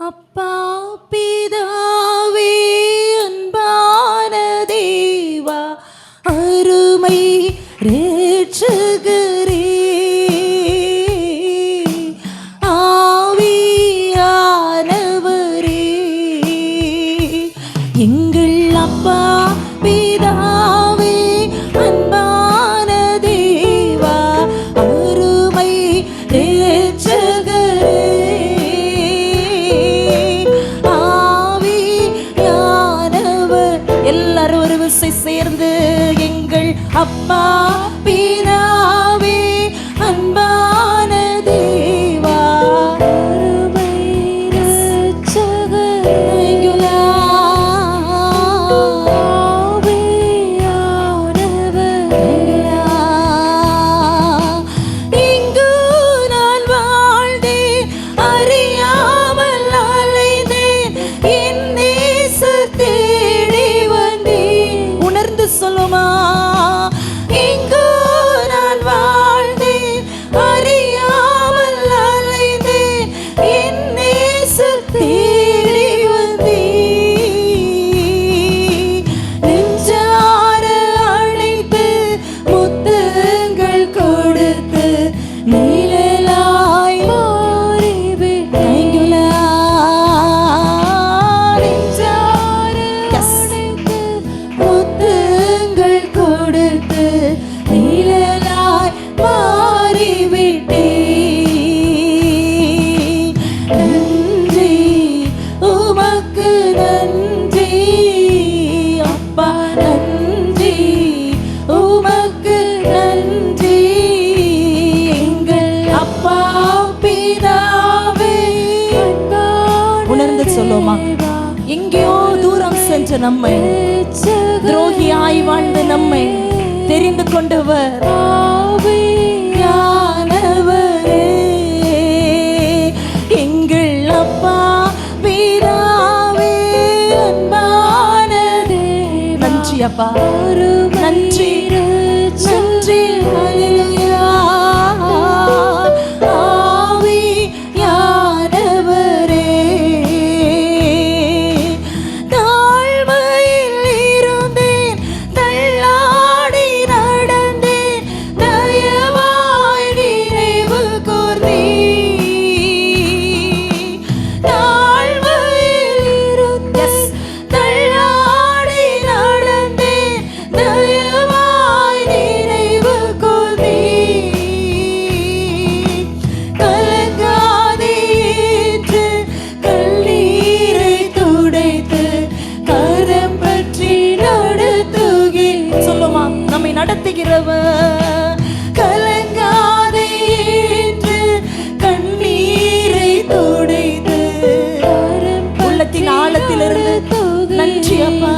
அப்பா பிதாவே அன்பான தேவா அருமை இரட்சகரே ஆவியானவரே எங்கள் அப்பா பிதாவே அன்பான தேவா அருமை இரட்சகரே எல்லாரும் ஒரு விசை சேர்ந்து எங்கள் அப்பா பிதாவே அன்பான தேவா அருமை இரட்சகரே இங்கு நான் வாழ்ந்தேன் அறியாமல் அலைந்தேன் என் நேசத்தே சொல்லுமா இங்கு நான் வாழ்ந்தேன் அறியாமல் அலைந்தேன் என் நேசர் தேடி வந்தேன் நெஞ்சார அழைத்து முத்தங்கள் கொடுத்து நீழலாய் மாறிவிட்டீங்களா நீழலாய் மாறிவிட்டே நன்றி உமக்கு நன்றி அப்பா நன்றி உமக்கு நன்றி எங்கள் அப்பா பிதாவே உணர்ந்து சொல்லுமா எங்கேயோ தூரம் சென்ற நம்மை துரோகியாய் வாழ்ந்த நம்மை தெரிந்து கொண்டவர் ஆவியானவரே எங்கள் அப்பா பிதாவே அன்பான தேவா நன்றி அப்பா நன்றி நன்றி ஹல்லேலூயா ஆவியானவரே தாழ்மையில் இருந்தேன் தள்ளாடி நடந்தேன் தயவாய் நினைவு கூர்ந்தீர் தாழ்மையில் இருந்தேன் தள்ளாடி நடந்தேன் தயவாய் நினைவு கூர்ந்தீர் கலங்காதே என்று கண்ணீரை துடைத்து கரம் பற்றி நடத்துகிறேன் சொல்லுமா நம்மை நடத்துகிறவர் கலங்காதே என்று கண்ணீரை துடைத்து உள்ளத்தின் ஆழத்திலிருந்து நன்றி அப்பா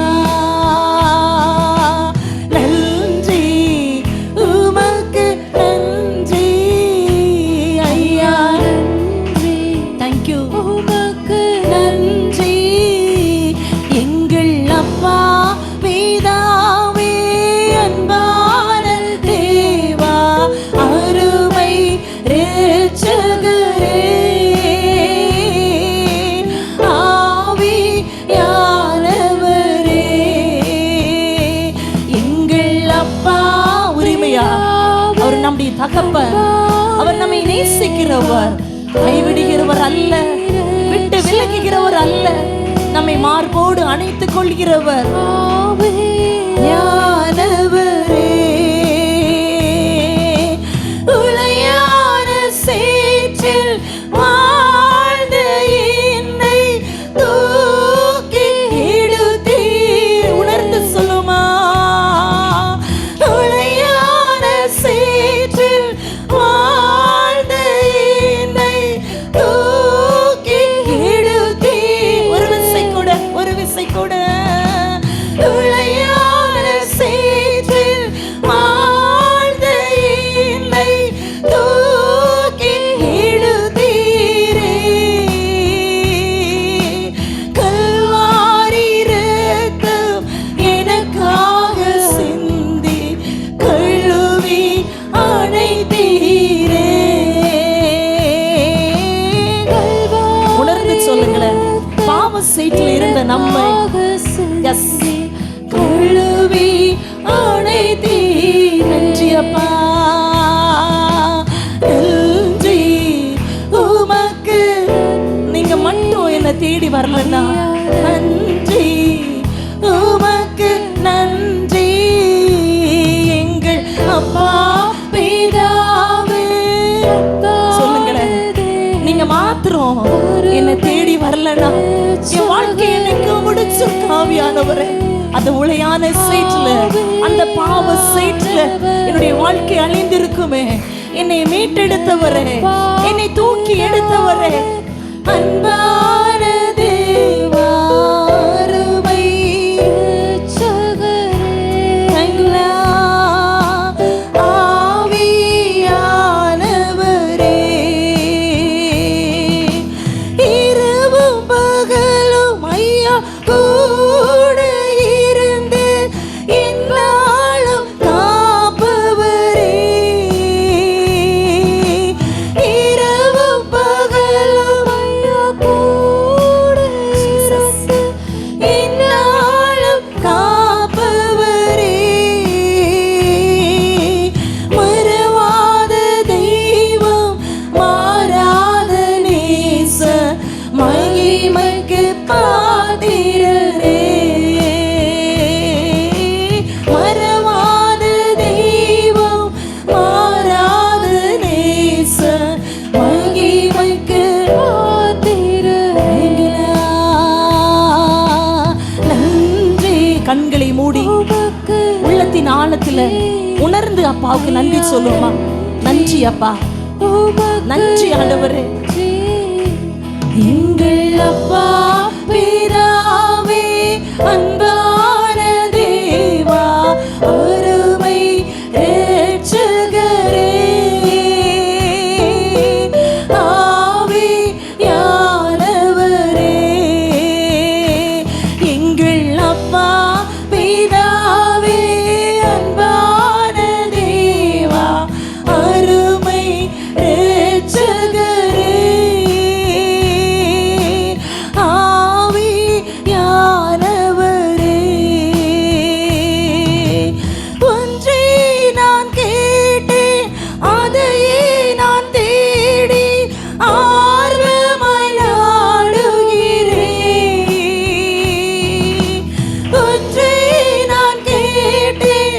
நன்றி உமக்கு நன்றி ஐயா நன்றி தேங்க்யூ உமக்கு நன்றி எங்கள் அப்பா பிதாவே அன்பான தேவா அருமை இரட்சகரே ஆவியானவரே எங்கள் அப்பா உரிமையா அவர் நம்முடைய தகப்பன் அவர் நம்மை நேசிக்கிறவர் கைவிடுகிறவர் அல்ல விட்டு விலகுகிறவர் அல்ல நம்மை மார்போடு அணைத்துக் கொள்கிறவர் ஆவியானவரே உளையான சேற்றில் வாழ்ந்த என்னை தூக்கி எடுத்தீர் உணர்ந்து சொல்லுமா உளையான சேற்றில் வாழ்ந்த என்னை தூக்கி எடுத்தீர் ஒரு விசை கூட உளையான சேற்றில் பாவ சீட்டில் இருந்த நம்மை எஸ் கழுவி அணைத்தீ. நன்றி அப்பா, நன்றி உமக்கு. நீங்க மட்டும் என்ன தேடி வரலன்னா நன்றி உமக்கு நன்றி. எங்கள் அப்பா பிதாவே. சொல்லுங்களேன், நீங்க மாத்திரம் என்ன தேடி வரலன்னா என் வாழ்க்கை எனக்கு முடிச்சிருக்க ஆவியானவரே. அந்த உளையான சேற்றுல, அந்த பாவ சேற்றுல என்னுடைய வாழ்க்கை அழிந்திருக்குமே. என்னை மீட்டெடுத்தவரே, என்னை தூக்கி எடுத்தவரே, அன்பான தேவா, அருமை இரட்சகரே, ஆவியானவரே, இரவும் பகலும் ஐயா கூட இருந்து என்னாலும் காப்பவரே. இரவும் பகலும் ஐயா கூட இருந்து என்னாலும் காப்பவரே. மறவாத தெய்வம், மாறாத நேச, மகிமைக்கு பாத்திரரே. மறவாத தெய்வம், மாறாத நேச, மகிமைக்கு பாத்திரரே. நன்றி. கண்களை மூடி உள்ளத்தின் ஆழத்துல உணர்ந்து அப்பாவுக்கு நன்றி சொல்லுமா. நன்றி அப்பா, நன்றி ஆண்டவரே. எங்கள் அப்பா பிதாவே, அன்பான தேவா, அருமை இரட்சகரே, ஆவியானவரே. எங்கள் அப்பா பிதாவே, அன்பான தேவா, அருமை இரட்சகரே, ஆவியானவரே. ஒன்றை நான் கேட்டேன், அதையே நான் தேடி ஆர்வமாய் நாடுகிறேன். ஒன்றை நான் கேட்டேன்,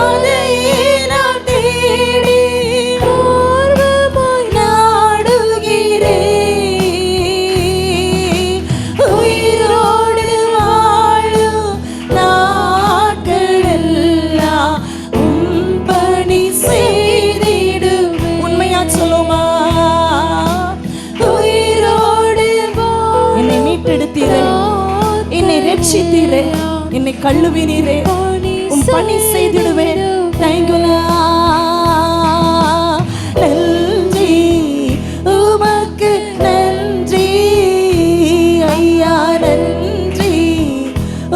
அதையே நான் தேடி ஆர்வமாய் நாடுகிறேன். உயிரோடு வாழும் நாட்களெல்லாம் உம் பணி செய்திடுவேன். உண்மையா சொல்லுமா? உயிரோடு என்னை மீட்டெடுத்தீரே, என்னை ரட்சித்தீரே, என்னை கழுவினீரே, உம் பணி செய்திடுவேன். தேங்க்யூலா. நன்றி உமக்கு நன்றி ஐயா, நன்றி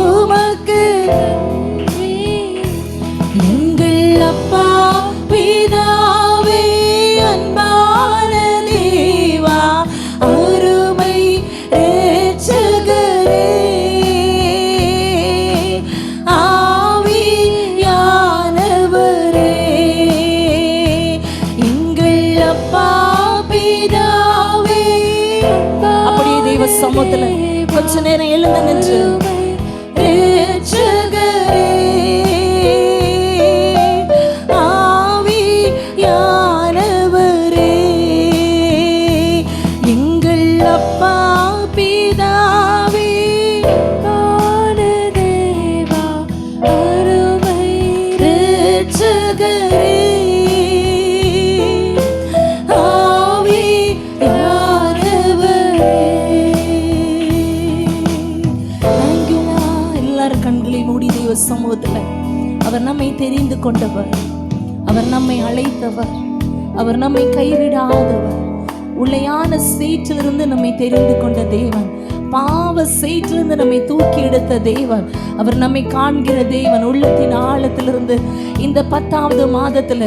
உமக்கு நன்றி. எங்கள் அப்பா பிதாவே, அன்பான தேவா, அருமை இரட்சகரே, ஆவியானவரே. எங்கள் அப்பா பிதாவே. அப்படியே தெய்வ சமூகத்துல கொஞ்ச நேரம் எழுந்து நின்று இரட்சகரே, ஆவியானவரே. எங்கள் அப்பா பிதாவே, அன்பான தேவா, அருமை இரட்சகரே, ஆவியானவரே. தேங்க்யூலா. எல்லாரும் கண்களை மூடி தெய்வ சமூகத்துல அவர் நம்மை தெரிந்து கொண்டவர், அவர் நம்மை அழைத்தவர், அவர் நம்மை கைவிடாதவர், உளையான சேற்றிலிருந்து நம்மை தெரிந்து கொண்ட தேவன், பாவ சேற்றிலிருந்து நம்மை தூக்கி எடுத்த தேவன். அவர் நம்மை காண்கிற தேவன். உள்ளத்தின் ஆழத்திலிருந்து இந்த 10வது மாதத்துல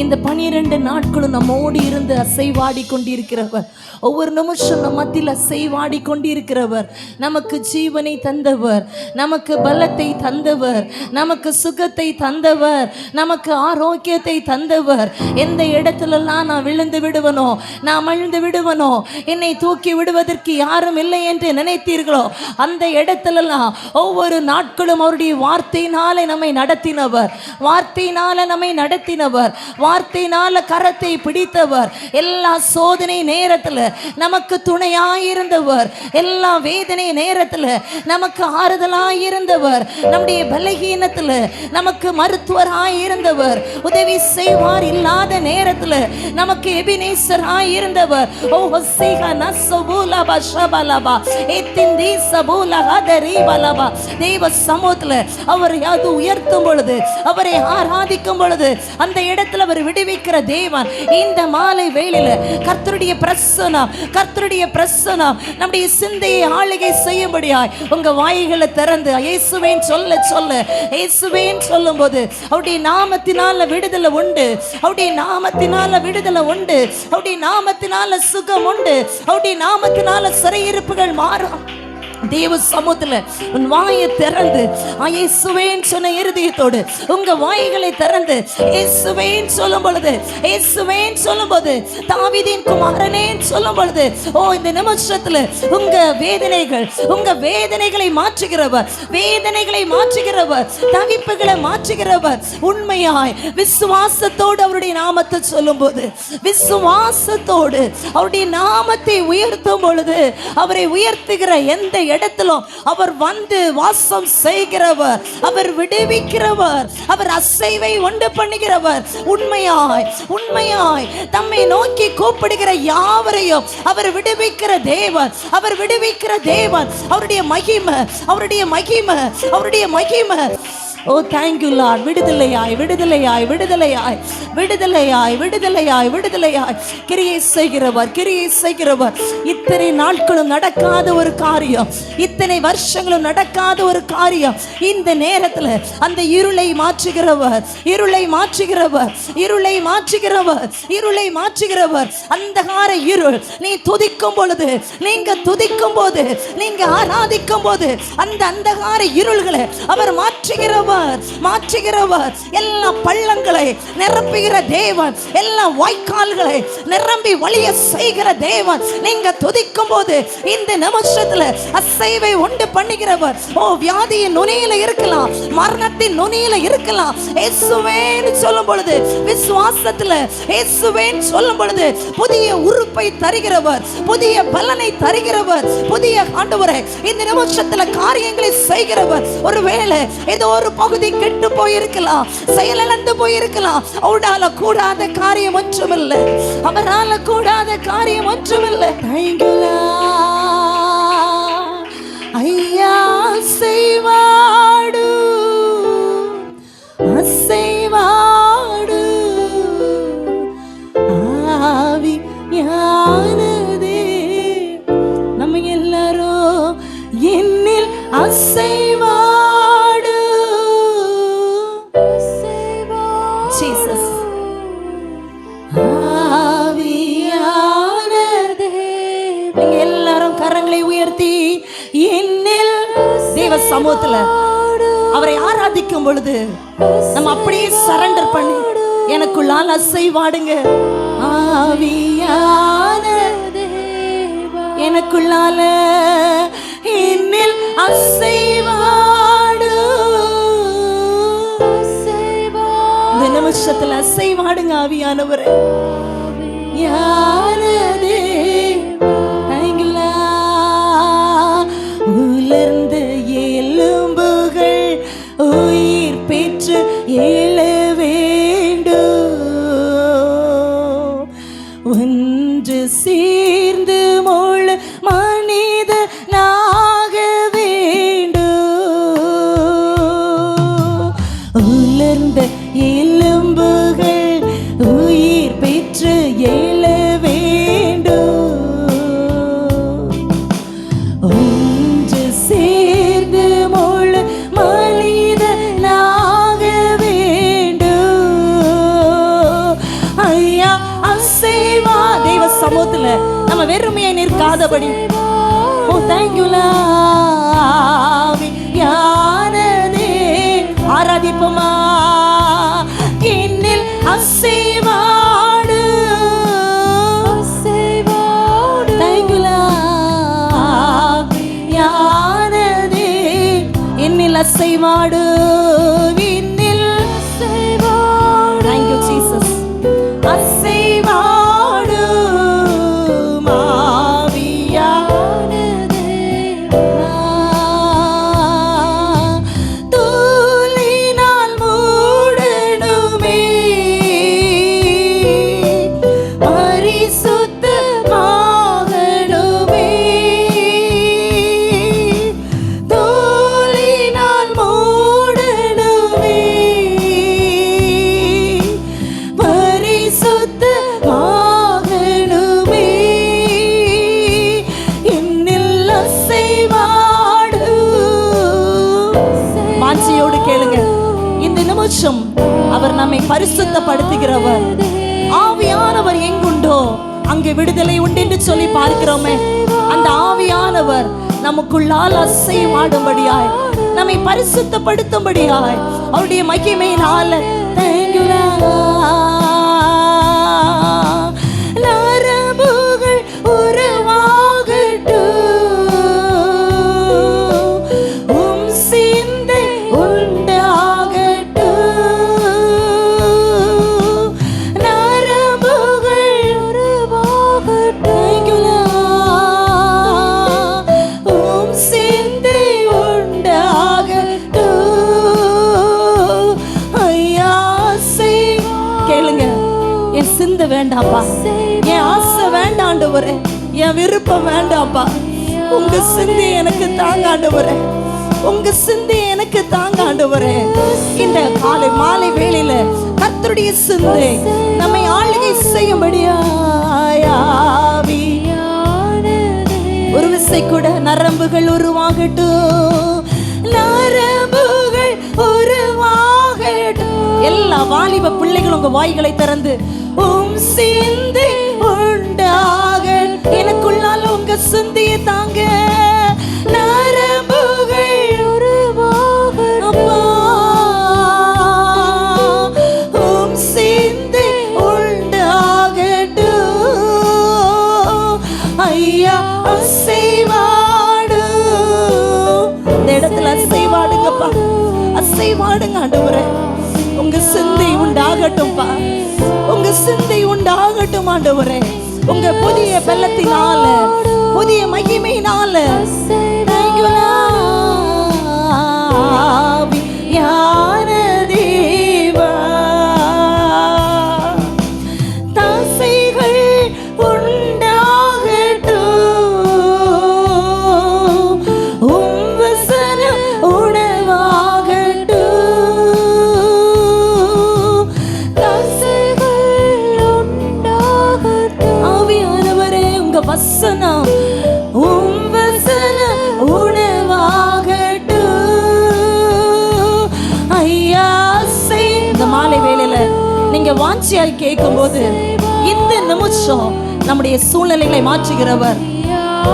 இந்த 12 நாட்களும் நம்மோடு இருந்து அசைவாடி கொண்டிருக்கிறவர். ஒவ்வொரு நிமிஷம் நம் மத்தியில் அசைவாடி கொண்டிருக்கிறவர். நமக்கு ஜீவனை தந்தவர், நமக்கு பலத்தை தந்தவர், நமக்கு சுகத்தை தந்தவர், நமக்கு ஆரோக்கியத்தை தந்தவர். எந்த இடத்துலலாம் நான் விழுந்து விடுவனோ, நான் மழுந்து விடுவனோ, என்னை தூக்கி விடுவதற்கு யாரும் இல்லை என்று நினைத்தீர்களோ, அந்த இடத்துலலாம் ஒவ்வொரு நாட்களும் அவருடைய வார்த்தையினாலே நம்மை நடத்தினவர், வார்த்தையினால நம்மை நடத்தினவர், வார்த்தையினால கரத்தை பிடித்தவர். எல்லா சோதனை நேரத்தில் நமக்கு துணையாயிருந்தவர், எல்லா வேதனை நேரத்தில் நமக்கு ஆறுதலாயிருந்தவர், நம்முடைய பலகீனத்தில் நமக்கு மருத்துவராயிருந்தவர், உதவி செய்வார் இல்லாத நேரத்தில் நமக்கு எபினேசராயிருந்தவர். ஓ ஹொசிகா நஸ்ஸபூலபா ஷபலபா ஏத்திந்தி சபூலஹதரிபலபா. தேவ சமூகத்தில் அவர் அது உயர்த்தும் பொழுது, அவரை ஆராதிக்கும் பொழுது அந்த இடத்துல அவர் விடுவிக்கிற தேவன். இந்த மாலை வேளையில கர்த்தருடைய பிரசன்னம், கர்த்தருடைய பிரசன்னம் நம்முடைய சிந்தையை ஆளுகை செய்யும்படியாய் உங்க வாய்களை திறந்து இயேசுவேன் சொல்ல சொல்ல, இயேசுவேன் சொல்லும் போது அவருடைய நாமத்தினால விடுதலை உண்டு, அவருடைய நாமத்தினால விடுதலை உண்டு, அவருடைய நாமத்தினால சுகம் உண்டு, அவருடைய நாமத்தினால சிறையிருப்புகள் மாறும். தேவ சமூகத்துல உன் வாயை திறந்து இயேசுவேன் சொன்ன இருதயத்தோடு உங்க வாய்களை திறந்து இயேசுவேன் சொல்லும் பொழுது, இயேசுவேன் சொல்லும் போது, தாவீதின் குமாரனே சொல்லும் பொழுது, ஓ இந்த நிமிஷத்துல உங்க வேதனைகள், உங்க வேதனைகளை மாற்றுகிறவர், வேதனைகளை மாற்றுகிறவர், தவிப்புகளை மாற்றுகிறவர். உண்மையாய் விசுவாசத்தோடு அவருடைய நாமத்தை சொல்லும் போது, விசுவாசத்தோடு அவருடைய நாமத்தை உயர்த்தும் பொழுது, அவரை உயர்த்துகிற எந்த இடத்திலும் அவர் வந்து வாசம் செய்கிறவர், அவர் விடுவிக்கிறவர், அவர் அசைவை உண்டு பண்ணுகிறவர். உண்மையாய் உண்மையாய் தம்மை நோக்கி கூப்பிடுகிற யாவரையும் அவர் விடுவிக்கிற தேவன், அவர் விடுவிக்கிற தேவன். அவருடைய மகிமை, அவருடைய மகிமை, அவருடைய மகிமை. ஓ தேங்க்யூ லார்ட். விடுதலையாய் விடுதலையாய் விடுதலையாய் விடுதலையாய் விடுதலையாய் விடுதலையாய் கிரியை செய்கிறவர், கிரியை செய்கிறவர். இத்தனை நாட்களும் நடக்காத ஒரு காரியம், இத்தனை வருஷங்களும் நடக்காத ஒரு காரியம் இந்த நேரத்தில் அந்த இருளை மாற்றுகிறவர், இருளை மாற்றுகிறவர், இருளை மாற்றுகிறவர், இருளை மாற்றுகிறவர். அந்தகார இருள் நீ துதிக்கும் பொழுது, நீங்க துதிக்கும் போது, நீங்க ஆராதிக்கும் போது அந்த அந்தகார இருள்களை அவர் மாற்றுகிறவர், மாற்றுகிறவர். எல்லா பள்ளங்களை நிரப்புகிற தேவன், எல்லா வாய்க்கால்களை நிரம்பி வழிய செய்கிற தேவன். நீங்க துதிக்கும் போது இந்த நிமிஷத்துல அசைவை உண்டு பண்ணுகிறவர். ஓ வியாதியின் நுனியில இருக்கலாம், மரணத்தின் நுனியில இருக்கலாம், இயேசுவேன்னு சொல்லும் பொழுது, விசுவாசத்துல இயேசுவேன்னு சொல்லும் பொழுது புதிய உறுப்பை தருகிறவர், புதிய பலனை தருகிறவர், புதிய ஆண்டவரே இந்த நிமிஷத்துல காரியங்களை செய்கிறவர். ஒருவேளை ஏதோ ஒரு பகுதி கெட்டு போயிருக்கலாம், செயலிழந்து போயிருக்கலாம். அவரால கூடாத காரியம் ஒன்றுமில்லை, அவரால கூடாத காரியம் ஒன்றுமில்லை. ஐயா செய்வாடு, அசைவாடு ஆவி யானதே. நம்ம எல்லாரும் என்னில் அசைவாடு. Jesus ஆவியானதே. நீங்க எல்லாரும் கரங்களை உயர்த்தி என்னில் தேவ சமூகத்துல அவரை ஆராதிக்கும் பொழுது நம்ம அப்படியே சரண்டர் பண்ணி எனக்குள்ளால் அசைவாடுங்க. ஆவியானதே எனக்குள்ளால என்னில் அசைவாடு. இந்த நிமிஷத்துல அசைவாடுங்க ஆவியானவரே. யானதே உலர்ந்த எலும்புகள் உயிர் பெற்று எழ வேண்டும், ஒன்று சேர்ந்து முழு மனிதனாக வேண்டும். உலர்ந்த எலும்புகள் உயிர் பெற்று எழ வேண்டும், அசைவாடாதபடி. ஓ தேங்க்யூ ஆவியானதே. ஆராதிப்போமா. என்னில் அசைவாடு. தேங்க்யூ ஆவியானதே. என்னில் அசைவாடு. என்னில் அசைவாடு. Thank you Jesus. அசைவாடு ஆவியானதே. தூளினால் மூடணுமே பரிசுத்தமாகணுமே. தூளினால் மூடணுமே பரிசுத்தமாகணுமே. என்னில் அசைவாடு. வாஞ்சியோடு கேளுங்க. இந்த நிமிஷம் அவர் நம்மை பரிசுத்தப்படுத்துகிறவர். ஆவியானவர் எங்குண்டோ அங்கே விடுதலை உண்டு என்று சொல்லி பார்க்கிறோமே. அந்த ஆவியானவர் நமக்குள்ளால் அசைவாடும்படியாய், நம்மை பரிசுத்தப்படுத்தும்படியாய், அவருடைய மகிமையினால நரம்புகள் உருவாகட்டும், உம் சிந்தை உண்டாகட்டும். நரம்புகள் உருவாகட்டும், உம் சிந்தை உண்டாகட்டும். ஐயா கேளுங்க. என் சிந்தை வேண்டாப்பா, என் ஆசை வேண்டாம் ஆண்டவரே, என் விருப்பம் வேண்டாப்பா. உங்க சிந்தை எனக்கு தாங்க ஆண்டவரே, உங்க சிந்தை எனக்கு தாங்க ஆண்டவரே. இந்த காலை மாலை வேளையில கர்த்தருடைய சிந்தை நம்மை ஆளுகை செய்யும்படியாய் ஒரு விசை கூட நரம்புகள் உருவாகட்டும், நரம்புகள் உருவாகட்டும். எல்லா வாலிப பிள்ளைகளும் உங்க வாய்களை திறந்து உம் சிந்தை உண்டாக. எனக்குள்ளால உங்க சிந்தையை தாங்க. நரம்புகள் உருவாகட்டும், உம் சிந்தை உண்டாகட்டும். ஐயா அசைவாடு. இந்த இடத்துல அசைவாடுங்கப்பா, அசைவாடுங்க ஆண்டவரே. உங்க சிந்தை உண்டாகட்டும்பா, உங்க சிந்தை உண்டாகட்டும் ஆண்டவரே. உங்க புதிய பலத்தினால, புதிய மகிமையினால தேவா தசைகள் உண்டாகட்டும், உம் வசனம் உணவாகட்டும். தசைகள் உண்டாகட்டும். ஆவியானவரே உங்க வசனம், உம் வசனம் உணவாகட்டும். ஐயா இந்த மாலை வேளையில நீங்க வாஞ்சியாய் கேட்கும் போது இந்த நிமிஷம் நம்முடைய சூழ்நிலைகளை மாற்றுகிறவர்,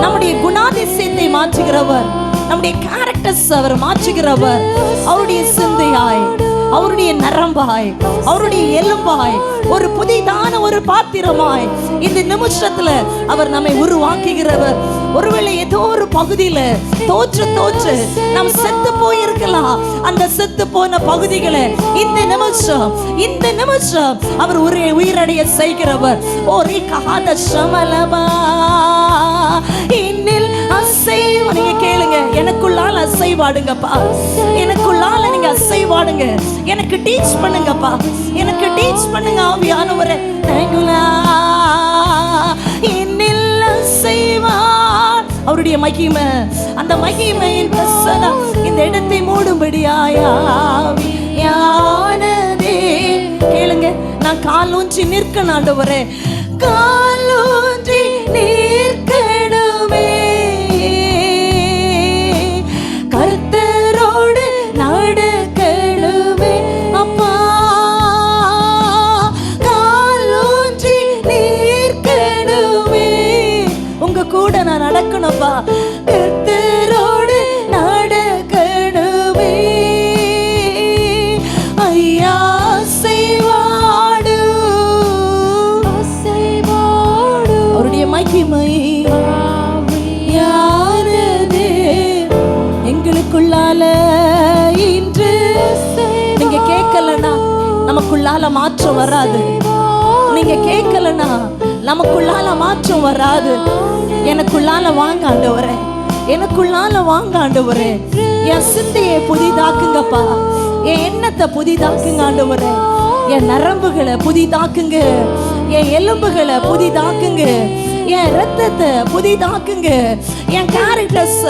நம்முடைய குணாதிசயத்தை மாற்றுகிறவர், நம்முடைய கேரக்டர்ஸ் அவர் மாற்றுகிறவர். அவருடைய சிந்தையாய், அவருடைய நரம்பாய், அவருடைய எலும்பாய், ஒரு புதிதான ஒரு பாத்திரமாய் இந்த நிமிஷத்துல அவர் நம்மை உருவாக்குகிறவர். ஒருவேளை ஏதோ ஒரு பகுதியில தோற்று நாம் செத்து போயிருக்கலாம். அந்த செத்து போன பகுதிகளை இந்த நிமிஷம் அவர் உயிரடைய செய்கிறவர். ஒரு காத சமலமா இன்னில் அசைவ. நீங்க கேளுங்க, எனக்குள்ளால அசைவாடுங்கப்பா, எனக்குள்ளால நீங்க அசைவாடுங்க. எனக்கு டீச் பண்ணுங்கப்பா, எனக்கு டீச் பண்ணுங்க ஆவியானவரே. இன்னில் அசைவார். அவருடைய மகிமை, அந்த மகிமையின் பிரசன்னம் இந்த இடத்தை மூடும்படியாயானதே. கேளுங்க, நான் காலூன்றி நிற்கணும் ஆண்டவரே, காலூன்றி நிற்கணுமே. கர்த்தரோடு நடக்கணுமே அப்பா, காலூன்றி நிற்கணுமே. உங்க கூட நான் நமக்குள்ளால மாற்றம் வராது. நீங்க கேட்கலன்னா நமக்குள்ளால மாற்றம் வராது. எனக்குள்ளால வாங்க ஆண்டவரே, எனக்குள்ளால வாங்க ஆண்டவரே. என் சிந்தையை புதிதாக்குங்கப்பா, என் எண்ணத்தை புதிதாக்குங்க ஆண்டவரே. என் நரம்புகளை புதிதாக்குங்க, என் எலும்புகளை புதிதாக்குங்க, என் ரத்தத்தை புதிதாக்குங்க, என் கேரக்டர்ஸ்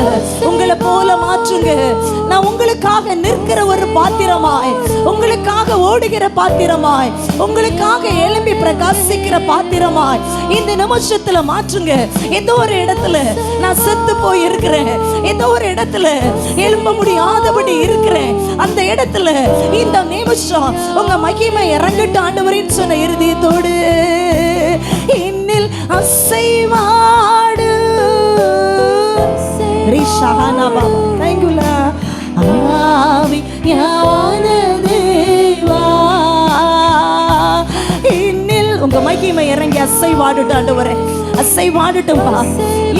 உங்களை போல மாற்றுங்க. நான் உங்களுக்காக நிற்கிற ஒரு பாத்திரமாய், உங்களுக்காக ஓடுகிற பாத்திரமாய், உங்களுக்காக எழும்பி பிரகாசிக்கிற பாத்திரமாய் இந்த நிமிஷத்துல மாற்றுங்க. ஏதோ ஒரு இடத்துல நான் செத்து போய் இருக்கிறேன், ஏதோ ஒரு இடத்துல எழும்ப முடியாதபடி இருக்கிறேன். அந்த இடத்துல இந்த நிமிஷம் உங்க மகிமை இறங்கட்டும் ஆண்டவரேன்னு சொன்ன இருதயத்தோடு என்னில் அசைவாடு. ரிஷானா பாபா தேங்குலா ஆவியான தேவா என்னில் உங்க மகிமை இறங்கி அசைவாடுட்டு ஆண்டவரே, அசைவாடுட்டும்பா.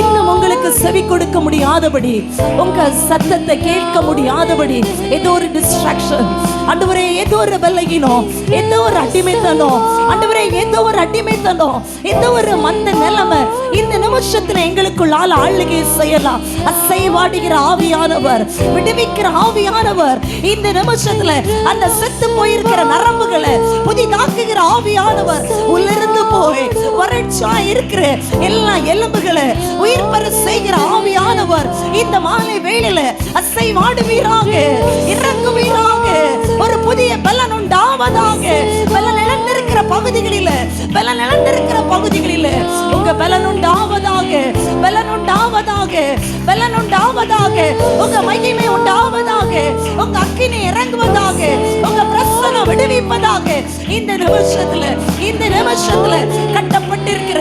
இன்னும் உங்களுக்கு செவி கொடுக்க முடியாதபடி, உங்க சத்தத்தை கேட்க முடியாதபடி ஏதோ ஒரு டிஸ்ட்ராக்ஷன் ஆண்டவரே, ஏதோ ஒரு பலகீனம், ஏதோ ஒரு அடிமைத்தனம் ஆண்டவரே, ஏதோ ஒரு அடிமைத்தனம், ஏதோ ஒரு மந்த நிலைமை இந்த நிமிஷத்துல எங்களுக்குள்ளால் ஆளுகை செய்யலாம். அசைவாடுகிற ஆவியானவர், விடுவிக்கிற ஆவியானவர் இந்த நிமிஷத்துல அந்த செத்து போயிருக்கிற நரம்புகளை புதிதாக்குகிற ஆவியானவர் உள்ளிருந்து போய் வறட்சியா இருக்கிற எல்லா எலும்புகளை உயிர் பெற செய்கிற ஆவியானவர் இந்த மாலை வேளையில அசைவாடுவீராக, இறங்குவீராக. ஒரு புதிய பலன் உண்டாவதாக. பலன் இழந்திருக்கிற பகுதிகளில, பலன் இழந்திருக்கிற பகுதிகளில உங்க பலன் உண்டாவதாக, பலன் உண்டாவதாக, பலன் உண்டாவதாக. உங்க மகிமை உண்டாவதாக, உங்க அக்கினி இறங்குவதாக, உங்க பிரசன்னம் விடுவிப்பதாக. இந்த நிமிஷத்துல, இந்த நிமிஷத்துல கட்டப்பட்டிருக்கிற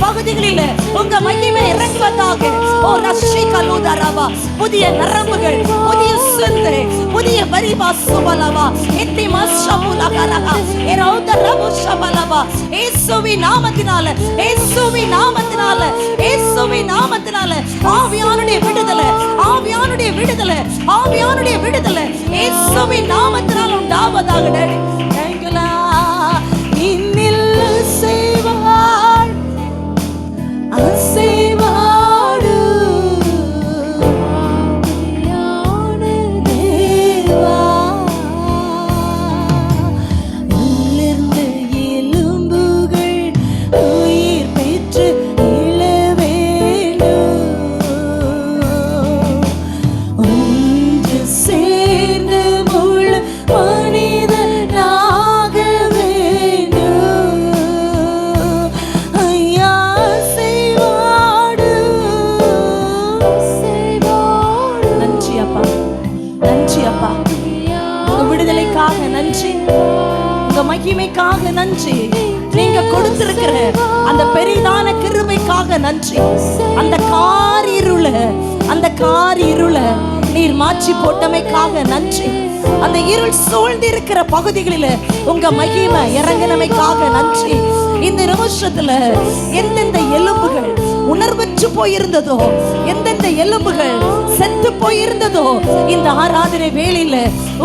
பகுதிகளில உங்க மகிமை இறங்குவதாக. ஓ ரஷிகலுதரவா, புதிய நரம்புகள், புதிய சிந்தை, புதிய பரிபா சுபலவா எத்திமா ஷபுலகரகா எரௌதரபு ஷபலவா. இயேசுவின் நாமத்தினால, இயேசுவின் நாமத்தினால, இயேசுவின் நாமத்தினால ஆவியானுடைய விடுதலை, ஆவியானுடைய விடுதலை, ஆவியானுடைய விடுதலை இயேசுவின் நாமத்தினால உண்டாவதாக. டாடி தேங்க்யூலா. இன்னில் செய்வார் அசைவாடு தேவா, உள்ளிருந்து எலும்புகள் உயிர் பெற்று இழவேண்டும், ஒன்று சேர்ந்து முழு மனிதனாக வேண்டும். ஐயா நன்றி அப்பா, நன்றி அப்பா. உங்க விடுதலைக்காக நன்றி, உங்க மகிமைக்காக நன்றி. நீங்க கொடுத்திருக்கிற அந்த பெரிதான கிருபைக்காக நன்றி. அந்த காரிருள நீர் மாற்றி போட்டமைக்காக நன்றி. அந்த இருள் சூழ்ந்திருக்கிற பகுதிகளில உங்க மகிமை இறங்கினமைக்காக நன்றி. இந்த நிமிஷத்துல எந்தெந்த எலும்புகள் உணர்வற்று போயிருந்ததோ, எந்தெந்த எலும்புகள் செத்து போயிருந்ததோ, இந்த ஆராதனை வேளையில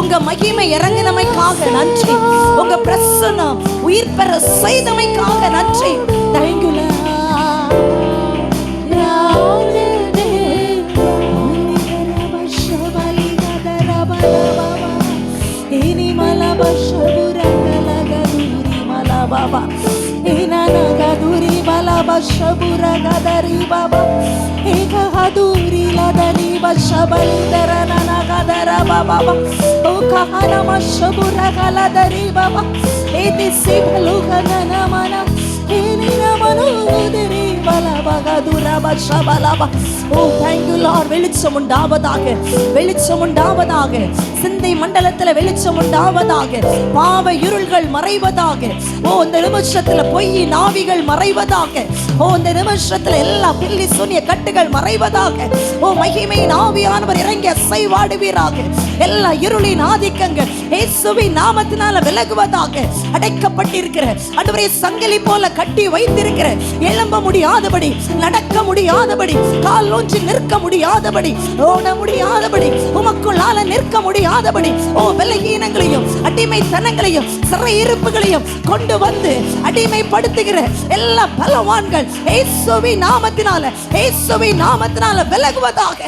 உங்க மகிமை இறங்கினமைக்காக நன்றி. உங்க பிரசன்னம் உயிர் பெற செய்தமைக்காக நன்றி. தேங்க்யூலா. Baba ina nagaduri bala bashabura gadari baba eka haduri ladari bashabali darana nagadara baba o kahana mashabura galadari baba eti sibaluka namana eni namanu deri bala bagadura bashabalaba. Oh thank you Lord. வெளிச்சம் உண்டாவதாக, வெளிச்சம் உண்டாவதாக. சிந்தை மண்டலத்துல வெளிச்சம் உண்டாவதாக. பாவ இருள்கள் மறைவதாக. ஓ இந்த நிமிஷத்துல பொய் நாவிகள் மறைவதாக. ஓ இந்த நிமிஷத்துல எல்லா பில்லி சூனிய கட்டுகள் மறைவதாக. ஓ மகிமையின் ஆவியானவர் இறங்கி அசைவாடுவீராக. எல்லா இருளின் ஆதிக்கங்கள் இயேசுவின் நாமத்தினால விலகுவதாக. அடைக்கப்பட்டிருக்கிற ஆண்டவரே சங்கிலி போல கட்டி வைத்திருக்கிற எழும்ப முடியாதபடி, நடக்க முடியாதபடி, கால் ஊன்றி நிற்க முடியாதபடி, ஓட முடியாதபடி, உமக்குள்ளால நிற்க முடியாதபடி பலகீனங்களையும் அடிமைத்தனங்களையும் சிறையிருப்புகளையும் கொண்டு வந்து அடிமைப்படுத்துகிற எல்லா பலவான்கள் இயேசுவின் நாமத்தினால, இயேசுவின் நாமத்தினால விலகுவதாக.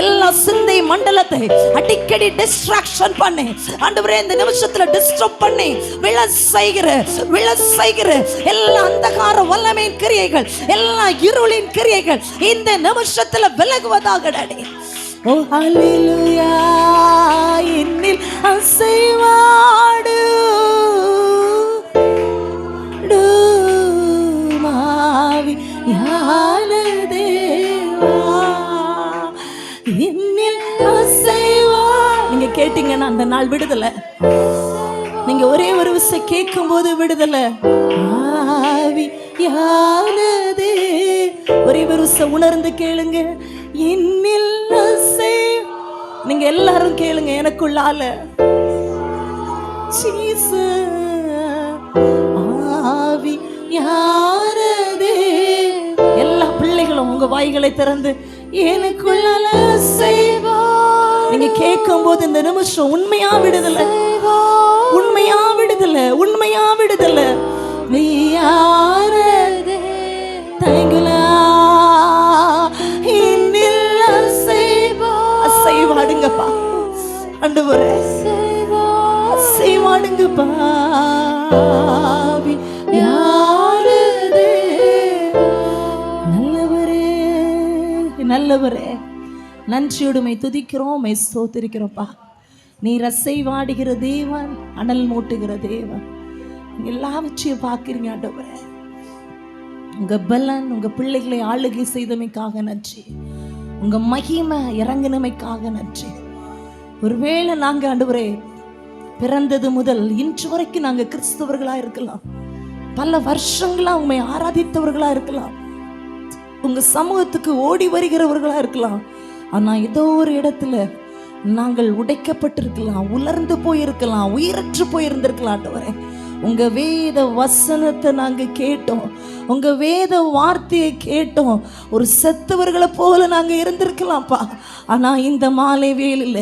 எல்லா சிந்தை மண்டலத்தை அடிக்கடி டிஸ்ட்ராக்ஷன் பண்ணி ஆண்டவரே இந்த நிமிஷத்துல டிஸ்டர்ப் பண்ணி விழ செய்கிற எல்லா அந்தகார வல்லமையின் கிரியைகள், எல்லா இருளின் கிரியைகள் இந்த நிமிஷத்துல விலகுவதாக. டாடி ஓ ஹல்லேலூயா, என்னில் அசைவாடு மாவி யான தேவா, என்னில் அசைவா. நீங்க கேட்டீங்கன்னா அந்த நாள் விடுதலை. நீங்க ஒரே ஒரு விஷயம் கேட்கும் போது விடுதலை. ஆவி யானதே, ஒரே ஒரு விஷயம் உணர்ந்து கேளுங்க. என்னில் நீங்க எல்லாரும் கேளுங்க, எனக்குள்ளால ஆவி யாரதே. எல்லா பிள்ளைகளும் உங்க வாய்களை திறந்து எனக்குள்ளால செய்வா. நீங்க கேட்கும் போது இந்த நிமிஷம் உண்மையா விடுதலை, உண்மையா விடுதலை, உண்மையா விடுதலை. யாரதே தயங்குலா செய்வாடுங்கப்பா ஆண்டவரே, செய்வாடுங்கப்பா. நல்லவரே, நல்லவரே, நன்றியுடுமை துதிக்கிறோம், ஸ்தோத்திரிக்கிறோம்ப்பா. நீர் அசைவாடுகிற தேவன், அனல் மூட்டுகிற தேவன். எல்லாவற்றையும் பார்க்கிறீங்க ஆண்டவரே. உங்க பலன் உங்க பிள்ளைகளை ஆளுகை செய்தமைக்காக நன்றி. உங்க மகிமை இறங்கினமைக்காக நன்றி. ஒருவேளை நாங்க ஆண்டவரே பிறந்தது முதல் இன்று வரைக்கும் நாங்க கிறிஸ்தவர்களா இருக்கலாம், பல வருஷங்களா உண்மை ஆராதித்தவர்களா இருக்கலாம், உங்க சமூகத்துக்கு ஓடி வருகிறவர்களா இருக்கலாம். ஆனா ஏதோ ஒரு இடத்துல நாங்கள் உடைக்கப்பட்டிருக்கலாம், உலர்ந்து போயிருக்கலாம், உயிரற்று போயிருந்திருக்கலாம் ஆண்டவரே. உங்க வேத வசனத்தை நாங்க கேட்டோம், உங்க வேத வார்த்தையை கேட்டோம். ஒரு செத்தவர்களை போல நாங்க இருந்திருக்கலாம்ப்பா. ஆனா இந்த மாலை வேளையில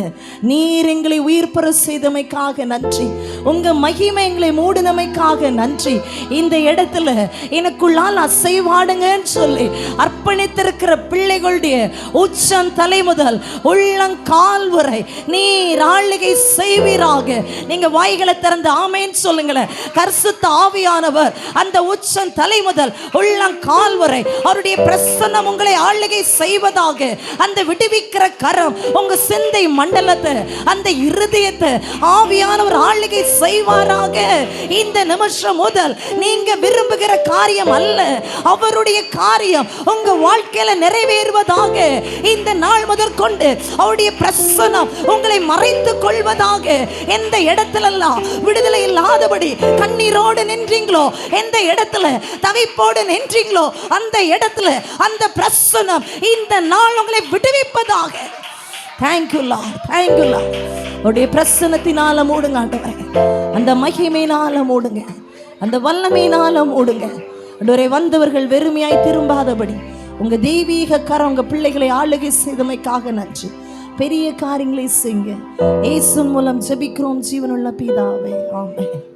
நீர் எங்களை உயிர் பெற செய்தமைக்காக நன்றி. உங்க மகிமை எங்களை மூடினமைக்காக நன்றி. இந்த இடத்துல எனக்குள்ளால் அசைவாடுங்கன்னு சொல்லி அர்ப்பணித்திருக்கிற பிள்ளைகளுடைய உச்சம் தலை முதல் உள்ளங்கால் வரை நீர் ஆளுகை செய்வீராக. நீங்க வாய்களை திறந்து ஆமேன்னு சொல்லுங்களேன். பரிசுத்த ஆவியானவர் அந்த உச்சம் தலை முதல் உள்ளங்கால் வரை அவருடைய பிரசன்னம் உங்களை ஆளுகை செய்வதாக. அந்த விடுவிக்கிற கரம் உங்க சிந்தை மண்டலத்தை, அந்த இருதயத்தை ஆவியானவர் ஆளுகை செய்வாராக. இந்த நிமிஷம் முதல் நீங்க விரும்புகிற காரியம் அல்ல, அவருடைய காரியம் உங்க வாழ்க்கையில நிறைவேறுவதாக. இந்த நாள் முதல் கொண்டு அவருடைய பிரசன்னம் உங்களை மறைத்துக் கொள்வதாக. எந்த இடத்திலெல்லாம் விடுதலை இல்லாதபடி கண்ணீரோடு நின்றீங்களோ, எந்த இடத்துல தவிப்போடு நின்றீங்களோ, அந்த இடத்துல அந்த பிரசன்னம் இந்த நாள் உங்களை விடுவிப்பதாக. Thank you Lord, thank you Lord. உடைய பிரசன்னத்தினால மூடுங்க ஆண்டவரே, அந்த மகிமையினால மூடுங்க, அந்த வல்லமையினால மூடுங்க ஆண்டவரே. வந்தவர்கள் வெறுமையாய் திரும்பாதபடி உங்க தெய்வீக கரம் உங்க பிள்ளைகளை ஆளுகை செய்தமைக்காக நன்றி. பெரிய காரியங்களை செய்யுங்க. இயேசு மூலம் ஜெபிக்கிறோம் ஜீவனுள்ள பிதாவே, ஆமென்.